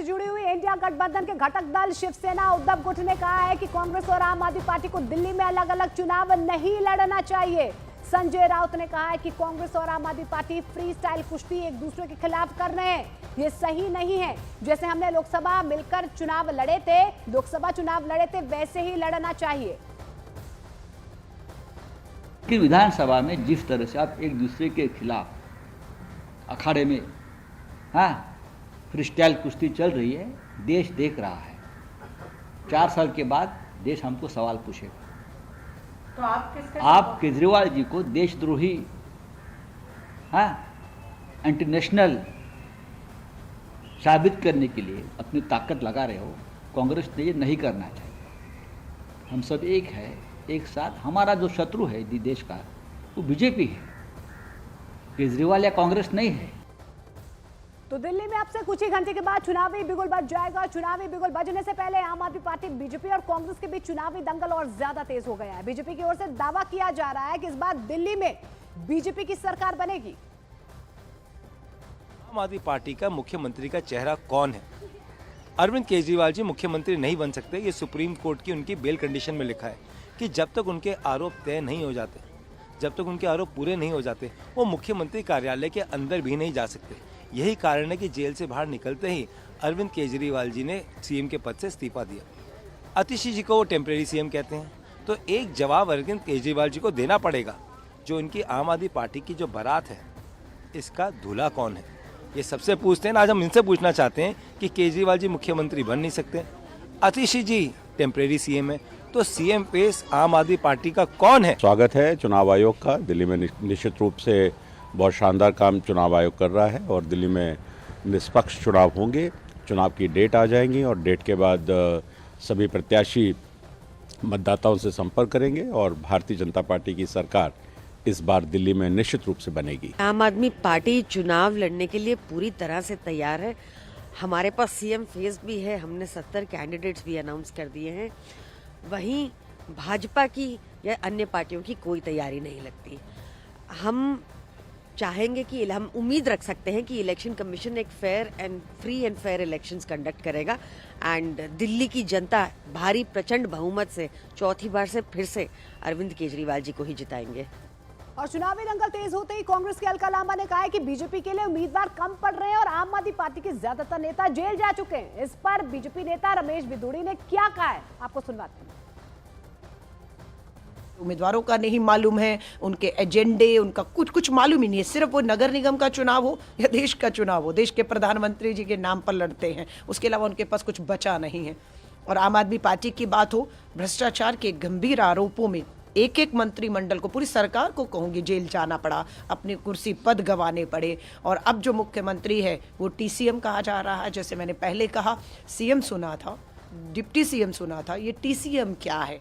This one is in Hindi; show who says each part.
Speaker 1: से जुड़ी हुई इंडिया गठबंधन के घटक दल शिवसेना उद्धव गुट ने कहा है कि कांग्रेस और आम आदमी पार्टी को दिल्ली में अलग अलग चुनाव नहीं लड़ना चाहिए। संजय राउत ने कहा है कि कांग्रेस और आम आदमी पार्टी फ्री स्टाइल कुश्ती एक दूसरे के खिलाफ कर रहे हैं, ये सही नहीं है। जैसे हमने लोकसभा मिलकर चुनाव लड़े थे, लोकसभा चुनाव लड़े थे, वैसे ही लड़ना चाहिए।
Speaker 2: कि विधानसभा में जिस तरह से आप एक दूसरे के खिलाफ अखाड़े में फ्री स्टाइल कुश्ती चल रही है, देश देख रहा है। 4 साल के बाद देश हमको सवाल पूछेगा।
Speaker 1: तो
Speaker 2: आप केजरीवाल जी को देशद्रोही इंटरनेशनल साबित करने के लिए अपनी ताकत लगा रहे हो। कांग्रेस ने ये नहीं करना चाहिए। हम सब एक है, एक साथ। हमारा जो शत्रु है देश का वो बीजेपी है, केजरीवाल या कांग्रेस नहीं है।
Speaker 1: तो दिल्ली में अब से कुछ ही घंटे के बाद चुनावी बिगुल बज जाएगा। चुनावी बिगुल बजने से पहले आम आदमी पार्टी, बीजेपी और कांग्रेस के बीच चुनावी दंगल और ज्यादा तेज हो गया है। बीजेपी की ओर से दावा किया जा रहा है कि इस बार दिल्ली में बीजेपी की सरकार बनेगी।
Speaker 3: आम आदमी पार्टी का मुख्यमंत्री का चेहरा कौन है? अरविंद केजरीवाल जी मुख्यमंत्री नहीं बन सकते। ये सुप्रीम कोर्ट की उनकी बेल कंडीशन में लिखा है कि जब तक उनके आरोप तय नहीं हो जाते, जब तक उनके आरोप पूरे नहीं हो जाते, वो मुख्यमंत्री कार्यालय के अंदर भी नहीं जा सकते। यही कारण है कि जेल से बाहर निकलते ही अरविंद केजरीवाल जी ने सीएम के पद से इस्तीफा दिया। आतिशी जी को वो टेम्परेरी सीएम कहते हैं। तो एक जवाब अरविंद केजरीवाल जी को देना पड़ेगा। जो इनकी आम आदमी पार्टी की जो बारात है, इसका दूल्हा कौन है, ये सबसे पूछते हैं। आज हम इनसे पूछना चाहते हैं कि केजरीवाल जी मुख्यमंत्री बन नहीं सकते, आतिशी जी टेम्परेरी सीएम है, तो सीएम पेस आम आदमी पार्टी का कौन है?
Speaker 4: स्वागत है चुनाव आयोग का। दिल्ली में निश्चित रूप से बहुत शानदार काम चुनाव आयोग कर रहा है और दिल्ली में निष्पक्ष चुनाव होंगे। चुनाव की डेट आ जाएंगी और डेट के बाद सभी प्रत्याशी मतदाताओं से संपर्क करेंगे और भारतीय जनता पार्टी की सरकार इस बार दिल्ली में निश्चित रूप से बनेगी।
Speaker 5: आम आदमी पार्टी चुनाव लड़ने के लिए पूरी तरह से तैयार है। हमारे पास सीएम फेस भी है, हमने 70 कैंडिडेट्स भी अनाउंस कर दिए हैं। वहीं भाजपा की या अन्य पार्टियों की कोई तैयारी नहीं लगती। हम चाहेंगे कि हम उम्मीद रख सकते हैं कि इलेक्शन कमीशन एक free and fair elections conduct करेगा एंड दिल्ली की जनता भारी प्रचंड बहुमत से चौथी बार से फिर से अरविंद केजरीवाल जी को ही जिताएंगे।
Speaker 1: और चुनावी दंगल तेज होते ही कांग्रेस के अलका लांबा ने कहा है कि बीजेपी के लिए उम्मीदवार कम पड़ रहे हैं और आम आदमी पार्टी के ज्यादातर नेता जेल जा चुके हैं। इस पर बीजेपी नेता रमेश बिधूड़ी ने क्या कहा है, आपको सुनवाते हैं।
Speaker 6: उम्मीदवारों का नहीं मालूम है, उनके एजेंडे, उनका कुछ मालूम ही नहीं है। सिर्फ वो नगर निगम का चुनाव हो या देश का चुनाव हो, देश के प्रधानमंत्री जी के नाम पर लड़ते हैं, उसके अलावा उनके पास कुछ बचा नहीं है। और आम आदमी पार्टी की बात हो, भ्रष्टाचार के गंभीर आरोपों में एक मंत्रिमंडल को, पूरी सरकार को कहूंगी, जेल जाना पड़ा, अपनी कुर्सी पद गंवाने पड़े। और अब जो मुख्यमंत्री है वो टीसीएम कहा जा रहा है। जैसे मैंने पहले कहा, सीएम सुना था, डिप्टी सीएम सुना था, ये टीसीएम क्या है?